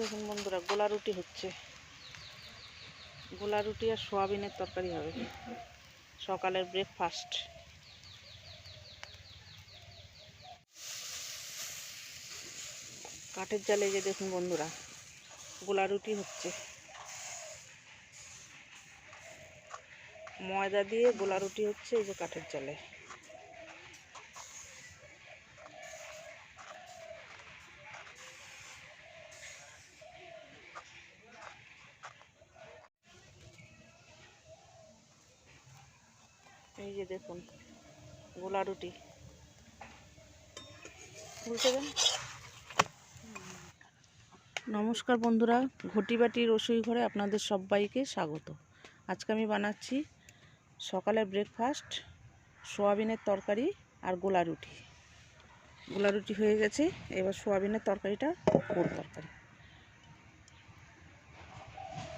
দেখুন বন্ধুরা, গোলা রুটি হচ্ছে। গোলা রুটি আর সোয়াবিনের তরকারি হবে, সকালের ব্রেকফাস্ট। কাঠের জালে যে দেখুন বন্ধুরা, গোলা রুটি হচ্ছে। ময়দা দিয়ে গোলা রুটি হচ্ছে, এই যে কাঠের জালে। এই যে দেখুন গোলা রুটি বুঝতে দেন। নমস্কার বন্ধুরা, ঘটিবাটি রসুই ঘরে আপনাদের সবাইকে স্বাগত। আজকে আমি বানাচ্ছি সকালের ব্রেকফাস্ট, সোয়াবিনের তরকারি আর গোলা রুটি। গোলা রুটি হয়ে গেছে, এবার সোয়াবিনের তরকারিটা গোল তরকারি।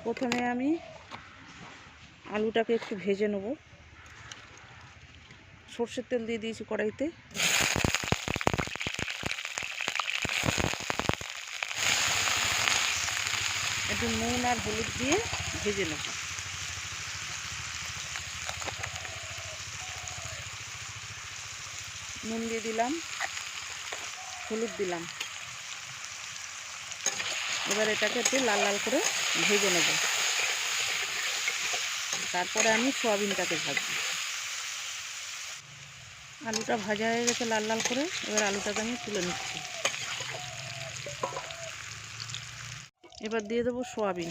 প্রথমে আমি আলুটাকে একটু ভেজে নেব। সর্ষের তেল দিয়ে দিয়েছি কড়াইতে। একটু নুন আর হলুদ দিয়ে ভেজে নেব। নুন দিয়ে দিলাম, হলুদ দিলাম। এবার এটাকে একটু লাল লাল করে ভেজে নেব। তারপরে আমি সোয়াবিনটাকে ভাজবো। আলুটা ভাজা হয়ে গেছে লাল লাল করে, এবার আলুটাকে আমি তুলে নিচ্ছি। এবার দিয়ে দেবো সোয়াবিন।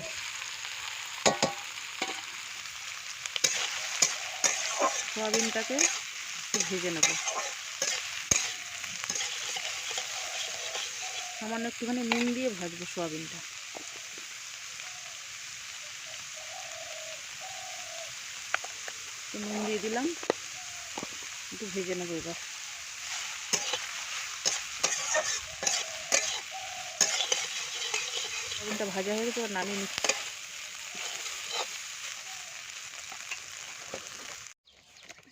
সোয়াবিনটাকে একটু ভেজে নেব। সামান্য একটুখানি নুন দিয়ে ভাজবো সোয়াবিনটা। নুন দিয়ে দিলাম, একটু ভেজে নেবো। এবার সোয়াবিনটা ভাজা হয়ে গেছে, এবার নামিয়ে নিচ্ছি।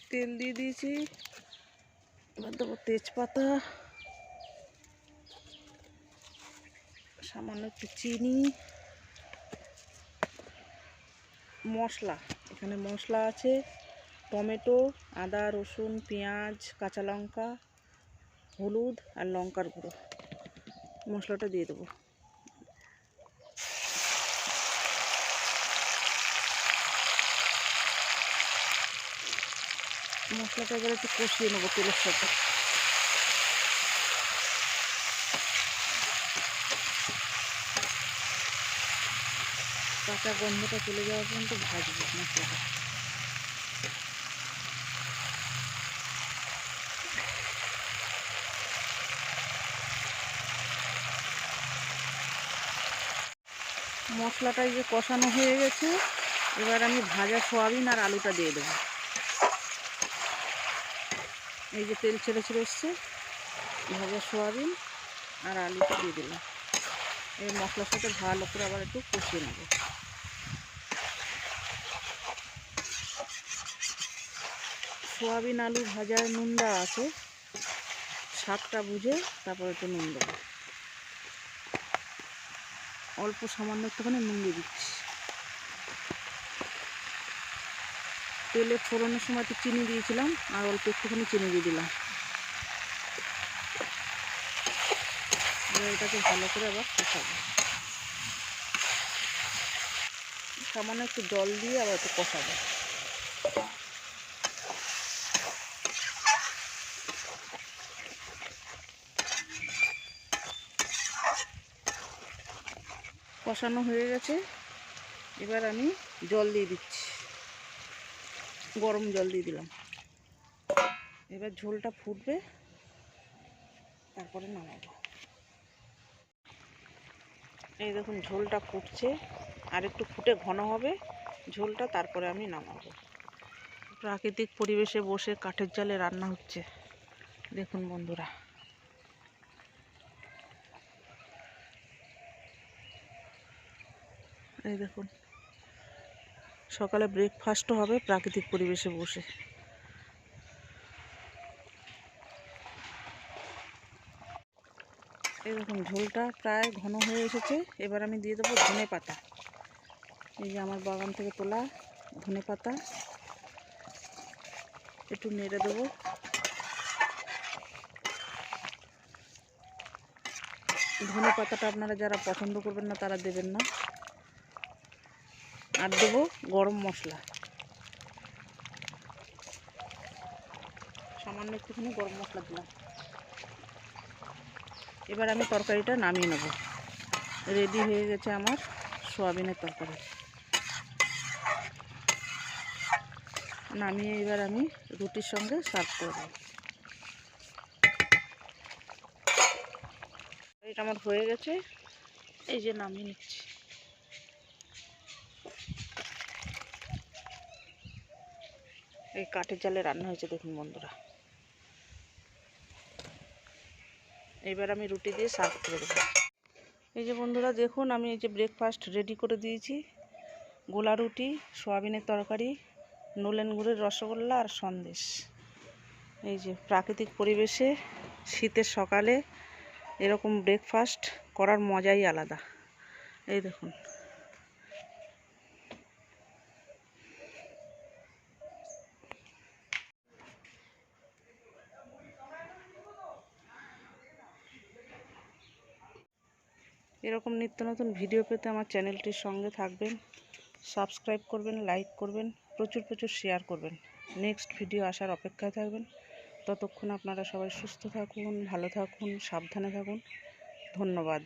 তেল দিয়ে দিয়েছি, এবার দেবো তেজপাতা, সামান্য একটু চিনি, মশলা। এখানে মশলা আছে টমেটো, আদা, রসুন, পেঁয়াজ, কাঁচা লঙ্কা, হলুদ আর লঙ্কার গুঁড়ো। মশলাটা দিয়ে দেবো। মশলাটা এবার একটু কষিয়ে নেবো তেলের সাথে। কাঁচা গন্ধটা চলে যাওয়া পর্যন্ত ভাজবো মশলাটা। মশলাটাই যে কষানো হয়ে গেছে, এবার আমি ভাজা সোয়াবিন আর আলুটা দিয়ে দেবো। এই যে তেল ছেড়ে ছেড়ে এসছে, ভাজা সোয়াবিন আর আলুটা দিয়ে দিলাম। এই মশলার সাথে ভালো করে আবার একটু কষিয়ে নেব। সোয়াবিন আলু ভাজায় নুন দেওয়া আছে, স্বাদটা বুঝে তারপর একটু নুন দেবো। অল্প সামান্য একটুখানি নুন দিয়ে দিচ্ছি। তেলে ফোড়নের সময় একটু চিনি দিয়েছিলাম, আর অল্প একটুখানি চিনি দিয়ে দিলাম। এবার এটাকে ভালো করে আবার কষাবো। সামান্য একটু জল দিয়ে আবার একটু কষাবো। কষানো হয়ে গেছে, এবার আমি জল দিয়ে দিচ্ছি। গরম জল দিয়ে দিলাম। এবার ঝোলটা ফুটবে, তারপরে নামাবো। এই দেখুন ঝোলটা ফুটছে, আর একটু ফুটে ঘন হবে ঝোলটা, তারপরে আমি নামাবো। প্রাকৃতিক পরিবেশে বসে কাঠের জালে রান্না হচ্ছে দেখুন বন্ধুরা। এই দেখুন, সকালে ব্রেকফাস্টও হবে প্রাকৃতিক পরিবেশে বসে। এরকম ঝোলটা প্রায় ঘন হয়ে এসেছে। এবার আমি দিয়ে দেবো ধনে পাতা। এই যে আমার বাগান থেকে তোলা ধনে পাতা, একটু নেড়ে দেবো। ধনে পাতাটা আপনারা যারা পছন্দ করবেন না তারা দেবেন না। আর দেবো গরম মশলা, সামান্য একটুখানি গরম মশলা দিলাম। এবার আমি তরকারিটা নামিয়ে নেব। রেডি হয়ে গেছে আমার সোয়াবিনের তরকারি। নামিয়ে এবার আমি রুটির সঙ্গে সার্ভ করে দেবো। এটা আমার হয়ে গেছে, এই যে নামিয়ে নিচ্ছি। এই কাঠের জালে রান্না হয়েছে দেখুন বন্ধুরা। এবার আমি রুটি দিয়ে সার্ভ করে দেবো। এই যে বন্ধুরা দেখুন, আমি এই যে ব্রেকফাস্ট রেডি করে দিয়েছি। গোলা রুটি, সোয়াবিনের তরকারি, নলেন গুড়ের রসগোল্লা আর সন্দেশ। এই যে প্রাকৃতিক পরিবেশে শীতের সকালে এরকম ব্রেকফাস্ট করার মজাই আলাদা। এই দেখুন, এরকম নিত্য নতুন ভিডিও পেতে আমার চ্যানেলটির সঙ্গে থাকবেন, সাবস্ক্রাইব করবেন, লাইক করবেন, প্রচুর প্রচুর শেয়ার করবেন। নেক্সট ভিডিও আসার অপেক্ষায় থাকবেন। ততক্ষণ আপনারা সবাই সুস্থ থাকুন, ভালো থাকুন, সাবধানে থাকুন। ধন্যবাদ।